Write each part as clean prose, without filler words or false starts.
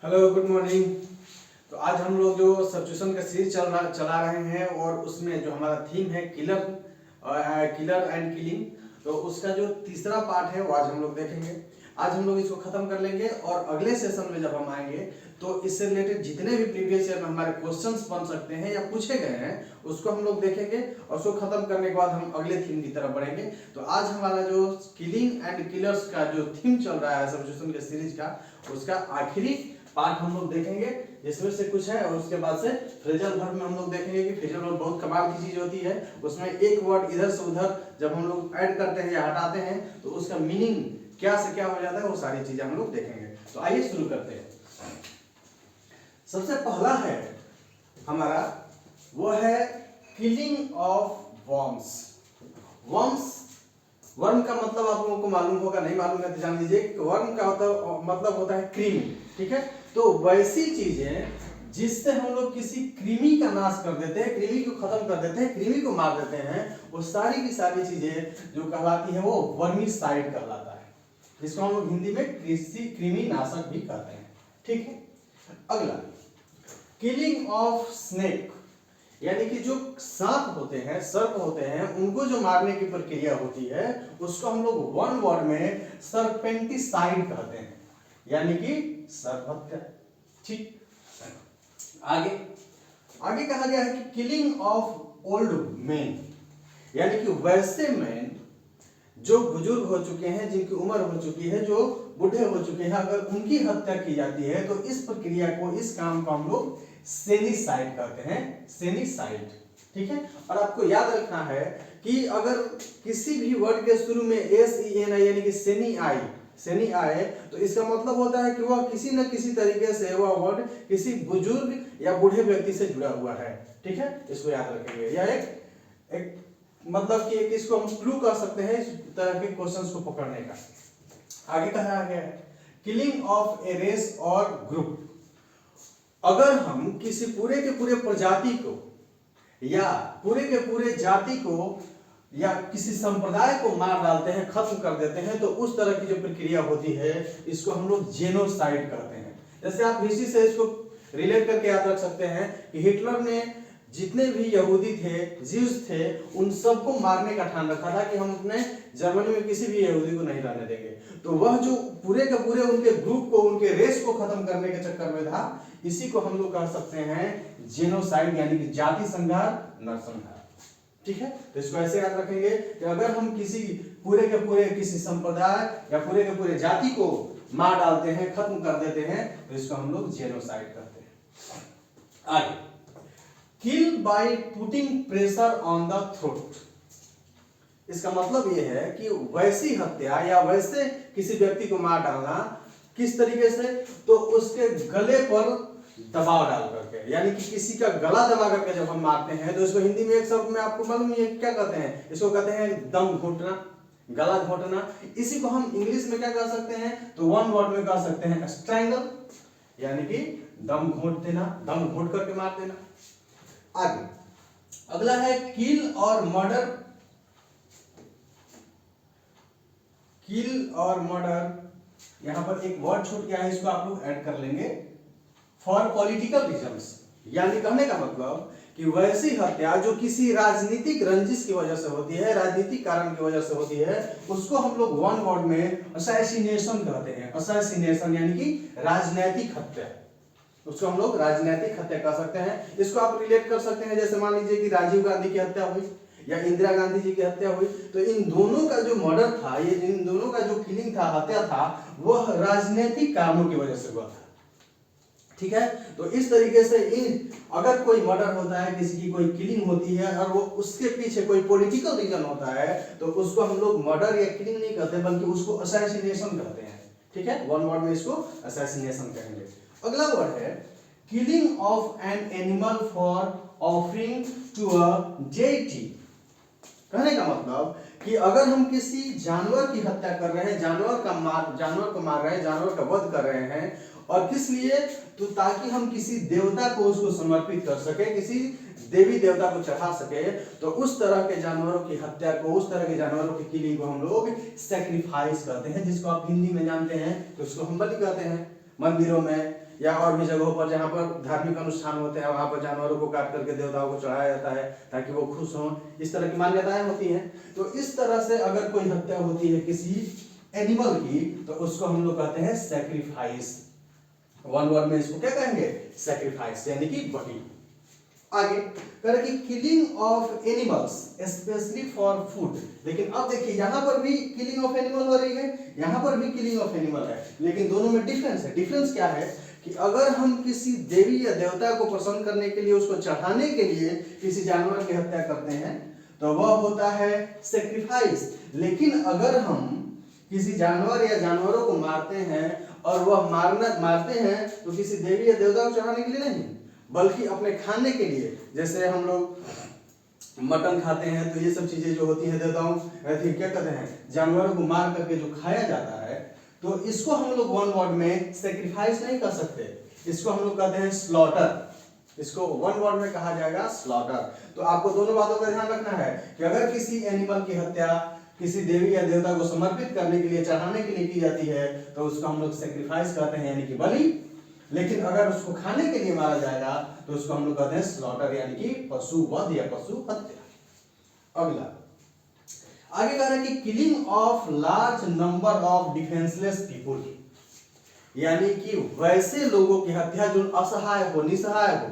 Hello good morning. तो आज हम लोग जो सब्स्टिट्यूशन का सीरीज चला रहे हैं और उसमें जो हमारा थीम है किलर एंड किलिंग, तो उसका जो तीसरा पार्ट है वो आज हम लोग देखेंगे। आज हम लोग इसको खत्म कर लेंगे और अगले सेशन में जब हम आएंगे तो इससे रिलेटेड जितने भी प्रीवियस ईयर में हमारे क्वेश्चंस बन सकते हैं या पूछे गए हैं उसको हम लोग देखेंगे और उसको खत्म करने के बाद हम अगले थीम की तरफ बढ़ेंगे। तो आज हमारा जो किलिंग एंड किलर्स का जो थीम चल रहा है सब्स्टिट्यूशन के सीरीज का, उसका आखिरी पार्ट हम लोग देखेंगे जिसमें से कुछ है और उसके बाद से फ्रेजल वर्ब में हम लोग देखेंगे कि फ्रेजल वर्ब बहुत कमाल की चीज होती है। उसमें एक वर्ड इधर से उधर जब हम लोग ऐड करते हैं या हटाते हैं तो उसका मीनिंग क्या से क्या हो जाता है, वो सारी चीजें हम लोग देखेंगे। तो आइए शुरू करते हैं। सबसे पहला है हमारा वो है किलिंग ऑफ वर्म्स। वर्म का मतलब आप लोगों को मालूम होगा, नहीं मालूम है तो जान लीजिए। वर्म का मतलब होता है कृमि, ठीक है। तो वैसी चीजें जिससे हम लोग किसी कृमि का नाश कर देते हैं, कृमि को खत्म कर देते हैं, कृमि को मार देते हैं, वो सारी की सारी चीजें जो कहलाती है वो वर्मीसाइड कहलाता है, जिसको हम लोग हिंदी में कृमि नाशक भी कहते हैं, ठीक है। अगला किलिंग ऑफ स्नेक, यानी कि जो सांप होते हैं, सर्प होते हैं, उनको जो मारने की प्रक्रिया होती है उसको हम लोग वन वर्ड में सर्पेंटिसाइड कहते हैं, यानी कि सर्प हत्या, ठीक। आगे कहा गया है कि किलिंग ऑफ ओल्ड मैन, यानी कि वैसे मैन जो बुजुर्ग हो चुके हैं, जिनकी उम्र हो चुकी है, जो बूढ़े हो चुके हैं, अगर उनकी हत्या की जाती है तो इस प्रक्रिया को, इस काम को हम लोग सेनिसाइड कहते हैं, सेनिसाइड, ठीक है। और आपको याद रखना है कि अगर किसी भी वर्ड के शुरू में SENI यानी कि सेनी आए तो इसका मतलब होता है कि वह किसी न किसी तरीके से वह वर्ड किसी बुजुर्ग या बूढ़े व्यक्ति से जुड़ा हुआ है, ठीक है। इसको याद रखेंगे। यह एक मतलब कि इसको हम क्लू कर सकते हैं इस तरह के क्वेश्चंस को पकड़ने का। आगे कहा गया है किलिंग ऑफ ए रेस और ग्रुप, अगर हम किसी पूरे के पूरे प्रजाति को या पूरे के पूरे जाति को या किसी संप्रदाय को मार डालते हैं, खत्म कर देते हैं, तो उस तरह की जो प्रक्रिया होती है इसको हम लोग जेनोसाइड कहते हैं। जैसे आप इसी से इसको रिलेट करके याद रख सकते हैं कि हिटलर ने जितने भी यहूदी थे, ज्यूज थे, उन सबको मारने का ठान रखा था कि हम अपने जर्मनी में किसी भी यहूदी को नहीं रहने देंगे। तो वह जो पूरे के पूरे उनके ग्रुप को, उनके रेस को खत्म करने के चक्कर में था, इसी को हम लोग कह सकते हैं जेनोसाइड, यानी कि जाति संहार, नरसंहार, ठीक है। तो इसको ऐसे याद रखेंगे कि अगर हम किसी पूरे के पूरे किसी संप्रदाय या पूरे के पूरे जाति को मार डालते हैं, खत्म कर देते हैं, तो इसको हम लोग जेनोसाइड कहते हैं। आगे kill by putting pressure on the throat, इसका मतलब यह है कि वैसी हत्या या वैसे किसी व्यक्ति को मार डालना, किस तरीके से, तो उसके गले पर दबाव डाल करके, यानी कि किसी का गला दबा करके जब हम मारते हैं तो इसको हिंदी में एक शब्द में आपको मालूम है क्या कहते हैं, इसको कहते हैं दम घोटना, गला घोटना। इसी को हम इंग्लिश में क्या कह सकते हैं, तो वन वर्ड में कह सकते हैं स्ट्रैंगल, यानी कि दम घोट देना, दम घोट करके मार देना। आगे अगला है किल और मर्डर। किल और मर्डर, यहां पर एक वर्ड छूट गया है, इसको आप लोग ऐड कर लेंगे, फॉर पॉलिटिकल रीजंस, यानी कहने का मतलब कि वैसी हत्या जो किसी राजनीतिक रंजिश की वजह से होती है, राजनीतिक कारण की वजह से होती है, उसको हम लोग वन वर्ड में असैसिनेशन कहते हैं। असैसिनेशन यानी कि राजनैतिक हत्या, उसको हम लोग राजनैतिक हत्या कह सकते हैं। इसको आप रिलेट कर सकते हैं, जैसे मान लीजिए कि राजीव गांधी की हत्या हुई या इंदिरा गांधी जी की हत्या हुई, तो इन दोनों का जो मर्डर था, ये इन दोनों का जो किलिंग था, हत्या था, वह राजनीतिक कारणों की वजह से हुआ था, ठीक है। तो इस तरीके से अगर कोई मर्डर होता है, किसी की कोई किलिंग होती है और वो उसके पीछे कोई पॉलिटिकल रीजन होता है, तो उसको हम लोग मर्डर या किलिंग नहीं कहते बल्कि उसको असैसिनेशन कहते हैं, ठीक है। वन वर्ड में इसको असैसिनेशन कहेंगे। अगला वर्ड है killing of an animal for offering to a deity. कहने का मतलब कि अगर हम किसी जानवर की हत्या कर रहे हैं, जानवर को मार रहे हैं, जानवर का वध कर रहे हैं, और किस लिए, तो ताकि हम किसी देवता को उसको समर्पित कर सके, किसी देवी देवता को चढ़ा सके, तो उस तरह के जानवरों की हत्या को, उस तरह के जानवरों की किलिंग को हम लोग सैक्रिफाइस करते हैं, जिसको आप हिंदी में जानते हैं तो उसको हम बलि कहते हैं। मंदिरों में या और भी जगहों पर जहाँ पर धार्मिक अनुष्ठान होते हैं, वहाँ पर जानवरों को काट करके देवताओं को चढ़ाया जाता है ताकि वो खुश हों, इस तरह की मान्यताएं होती हैं। तो इस तरह से अगर कोई हत्या होती है किसी एनिमल की तो उसको हम लोग कहते हैं सैक्रिफाइस। वन वर्ड में इसको क्या कहेंगे? सैक्रिफाइस, यानी कि बलि। आगे कह रहे कि killing of animals specially for food. लेकिन अब देखिए यहाँ पर भी किलिंग ऑफ एनिमल हो रही है, यहाँ पर भी किलिंग ऑफ एनिमल है, लेकिन दोनों में डिफरेंस है। डिफरेंस क्या है कि अगर हम किसी देवी या देवता को प्रसन्न करने के लिए, उसको चढ़ाने के लिए किसी जानवर की हत्या करते हैं तो वह होता है सैक्रिफाइस। लेकिन अगर हम किसी जानवर या जानवरों को मारते हैं और वह मारते हैं तो किसी देवी या देवता को चढ़ाने के लिए नहीं, बल्कि अपने खाने के लिए, जैसे हम लोग मटन खाते हैं तो ये सब चीजें जो होती हैं देवताओं क्या कहते हैं, जानवरों को मार करके जो खाया जाता है, तो इसको हम लोग वन वर्ड में सैक्रिफाइस नहीं कर सकते, इसको हम लोग कहते हैं स्लॉटर। इसको वन वर्ड में कहा जाएगा स्लॉटर। तो आपको दोनों बातों का ध्यान रखना है कि अगर किसी एनिमल की हत्या किसी देवी या देवता को समर्पित करने के लिए, चढ़ाने के लिए की जाती है तो उसको हम लोग सैक्रिफाइस कहते हैं, यानी कि बलि। लेकिन अगर उसको खाने के लिए मारा जाएगा तो उसको हम लोग कहते हैं स्लॉटर, यानी कि पशु वध या पशु हत्या। अगला आगे कह रहा है कि killing of large number of defenceless people, यानी कि वैसे लोगों की हत्या जो असहाय हो, निसहाय हो,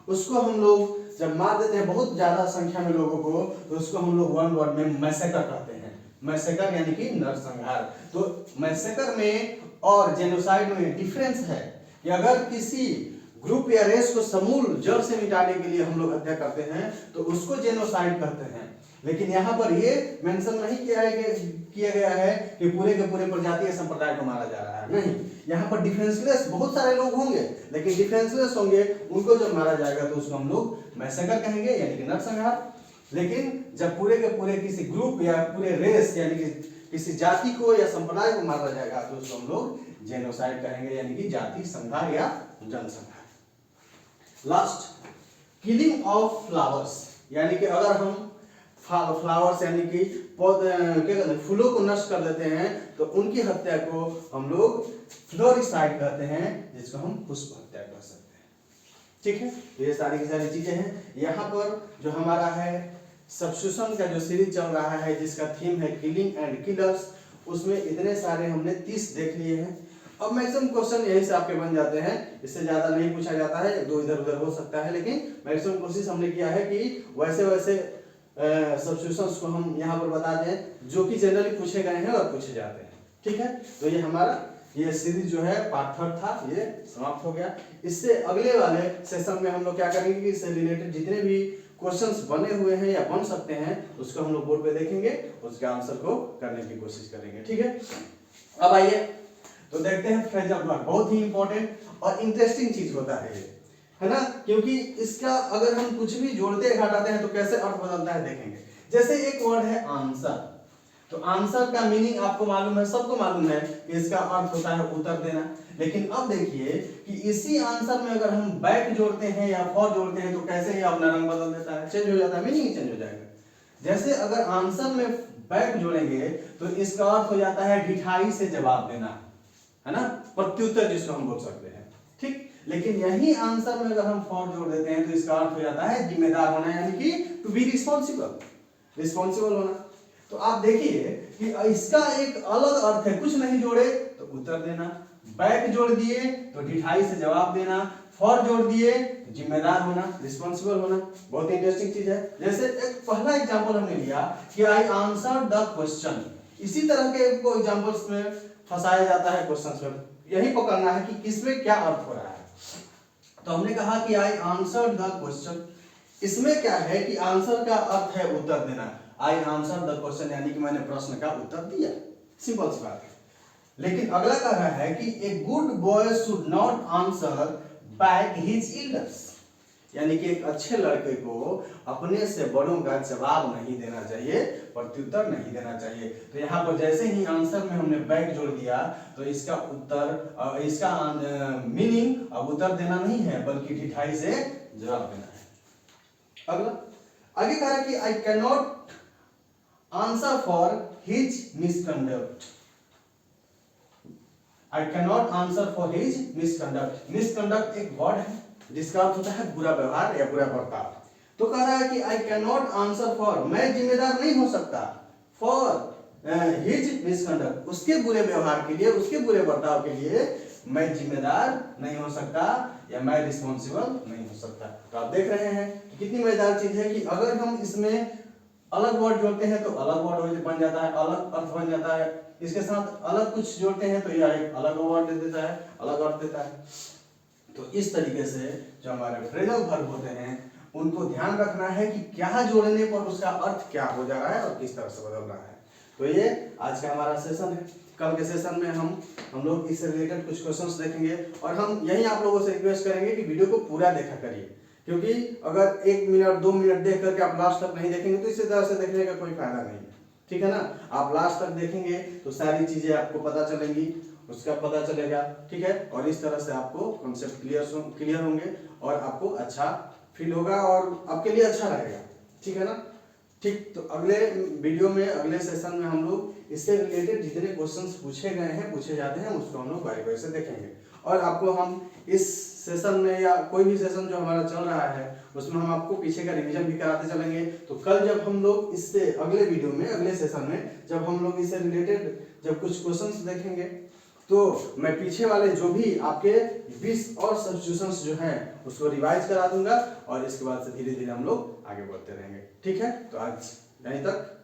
उसको हम लोग जब मार देते हैं बहुत ज्यादा संख्या में लोगों को, तो उसको हम लोग वन वर्ड में मैसेकर कहते हैं। मैसेकर यानी कि नरसंहार। तो मैसेकर में और जेनोसाइड में डिफरेंस है कि अगर किसी ग्रुप या रेस को समूल जड़ से मिटाने के लिए हम लोग हत्या करते हैं तो उसको जेनोसाइड कहते हैं। लेकिन यहाँ पर ये मेंशन नहीं किया गया है कि पूरे के पूरे प्रजाति या संप्रदाय को मारा जा रहा है, नहीं। यहाँ पर डिफेंसलेस बहुत सारे लोग होंगे, लेकिन डिफेंसलेस होंगे, उनको जब मारा जाएगा तो उसको हम लोग मैसेकर कहेंगे, यानी कि नरसंहार। लेकिन जब पूरे के पूरे किसी ग्रुप या पूरे रेस यानी कि किसी जाति को या संप्रदाय को मारा जाएगा तो उसको हम लोग जेनोसाइड कहेंगे, यानी कि जाति संहार या जनसंहार। लास्ट किलिंग ऑफ फ्लावर्स, यानी कि अगर हम फ्लावर्स यानी कि पौधे क्या कहते हैं, फूलों को नष्ट कर देते हैं तो उनकी हत्या को हम लोग फ्लोरिसाइड कहते हैं, जिसको हम पुष्प हत्या कर सकते हैं। ठीक है, तो ये सारी की सारी चीजें हैं। यहाँ पर जो हमारा है सब्स्टिट्यूशन का जो सीरीज चल रहा है, जिसका थीम है किलिंग एंड किलर्स, उसमें इतने सारे हमने 30 देख लिए हैं। अब मैक्सिमम क्वेश्चन यही से आपके बन जाते हैं, इससे ज्यादा नहीं पूछा जाता है, एक दो इधर उधर हो सकता है, लेकिन मैक्सिमम कोशिश हमने किया है कि वैसे सब्स्टिट्यूशंस को हम यहाँ पर बता दें जो कि जनरली पूछे गए हैं और पूछे जाते हैं। ठीक है, तो ये हमारा ये सीरीज जो है पार्ट 3 था, ये समाप्त हो गया। इससे अगले वाले सेशन में हम लोग क्या करेंगे कि इससे रिलेटेड जितने भी क्वेश्चंस बने हुए हैं या बन सकते हैं उसको हम लोग बोर्ड पे देखेंगे, उसके आंसर को करने की कोशिश करेंगे। ठीक है, अब आइए तो देखते हैं फ्रेजल वर्ब, बहुत ही इंपॉर्टेंट और इंटरेस्टिंग चीज होता है ये, है ना, क्योंकि इसका अगर हम कुछ भी जोड़ते घटाते हैं तो कैसे अर्थ बदलता है देखेंगे। जैसे एक वर्ड है आंसर, तो आंसर का मीनिंग आपको मालूम है, सबको मालूम है कि इसका अर्थ होता है उत्तर देना। लेकिन अब देखिए कि इसी आंसर में अगर हम बैक जोड़ते हैं या फॉर जोड़ते हैं तो कैसे ही अपना रंग बदल देता है, चेंज हो जाता है, मीनिंग चेंज हो जाएगा। जैसे अगर आंसर में बैक जोड़ेंगे तो इसका अर्थ हो जाता है ढिठाई से जवाब देना, है ना, प्रत्युत्तर जिसको हम बोल सकते हैं। ठीक, लेकिन यही आंसर में अगर हम फॉर जोड़ देते हैं तो इसका अर्थ हो जाता है जिम्मेदार होना, यानी कि टू बी रिस्पॉन्सिबल होना। तो आप देखिए कि इसका एक अलग अर्थ है, कुछ नहीं जोड़े तो उत्तर देना, बैक जोड़ दिए तो ढिठाई से जवाब देना, फॉर जोड़ दिए तो जिम्मेदार होना, रिस्पॉन्सिबल होना। बहुत इंटरेस्टिंग चीज है। जैसे एक पहला एग्जांपल हमने लिया कि आई आंसर द क्वेश्चन, इसी तरह के को एग्जांपल्स में फंसाया जाता है क्वेश्चंस में, यही पकड़ना है कि किसमें क्या अर्थ हो रहा है। तो हमने कहा कि आई आंसर द क्वेश्चन, इसमें क्या है कि आंसर का अर्थ है उत्तर देना, आई आंसर द क्वेश्चन यानी कि मैंने प्रश्न का उत्तर दिया, सिंपल सी बात है। लेकिन अगला कह रहा है कि a good boy should not answer back his elders, यानी कि एक अच्छे लड़के को अपने से बड़ों का जवाब नहीं देना चाहिए, प्रत्युत्तर नहीं देना चाहिए। तो यहाँ पर जैसे ही आंसर में हमने बैक जोड़ दिया तो इसका उत्तर, इसका मीनिंग अब उत्तर देना नहीं है बल्कि ढिठाई से जवाब देना है। अगला आगे कह रहा है कि I can not answer for his misconduct, I can not answer for his misconduct. Misconduct एक वर्ड है जिसका अर्थ होता है बुरा व्यवहार या बुरा बर्ताव। तो कह रहा है कि I can not answer for, मैं जिम्मेदार नहीं हो सकता, फॉर हिज मिसकंडक्ट, उसके बुरे व्यवहार के लिए, उसके बुरे बर्ताव के लिए मैं जिम्मेदार नहीं हो सकता या मैं रिस्पॉन्सिबल नहीं हो सकता। तो आप देख रहे हैं कि कितनी मजेदार चीज है कि अगर हम इसमें अलग वर्ड जोड़ते हैं तो अलग वर्ड बन जाता है, अलग अर्थ बन जाता है, इसके साथ अलग कुछ जोड़ते हैं तो यह एक अलग वर्ड दे देता है, अलग अर्थ देता है। तो इस तरीके से जो हमारे फ्रेजल वर्ब होते हैं उनको ध्यान रखना है कि क्या जोड़ने पर उसका अर्थ क्या हो जा रहा है और किस तरह से बदल रहा है। तो ये आज का हमारा सेशन है। कल के सेशन में हम लोग इससे रिलेटेड कुछ क्वेश्चंस देखेंगे और हम यही आप लोगों से रिक्वेस्ट करेंगे कि वीडियो को पूरा देखा करिए, क्योंकि अगर 1 मिनट 2 मिनट देख करके आप लास्ट तक नहीं देखेंगे तो इसी तरह से देखने का कोई फायदा नहीं है, ठीक है ना। आप लास्ट तक देखेंगे तो सारी चीजें आपको पता चलेंगी, उसका पता चलेगा, ठीक है। और इस तरह से आपको कॉन्सेप्ट क्लियर होंगे और आपको अच्छा फील होगा और आपके लिए अच्छा रहेगा, ठीक है ना। ठीक, तो अगले वीडियो में, अगले सेशन में हम लोग इससे रिलेटेड जितने क्वेश्चंस पूछे गए हैं, पूछे जाते हैं, उसको हम लोग बारी बारी से देखेंगे। और आपको हम इस सेशन में या कोई भी सेशन जो हमारा चल रहा है उसमें हम आपको पीछे का रिवीजन भी कराते चलेंगे। तो कल जब हम लोग इससे अगले वीडियो में, अगले सेशन में जब हम लोग इससे रिलेटेड जब कुछ क्वेश्चंस देखेंगे तो मैं पीछे वाले जो भी आपके 20 और सब्स्टिट्यूशंस जो हैं उसको रिवाइज करा दूंगा और इसके बाद से धीरे धीरे हम लोग आगे बढ़ते रहेंगे, ठीक है। तो आज यहीं तक।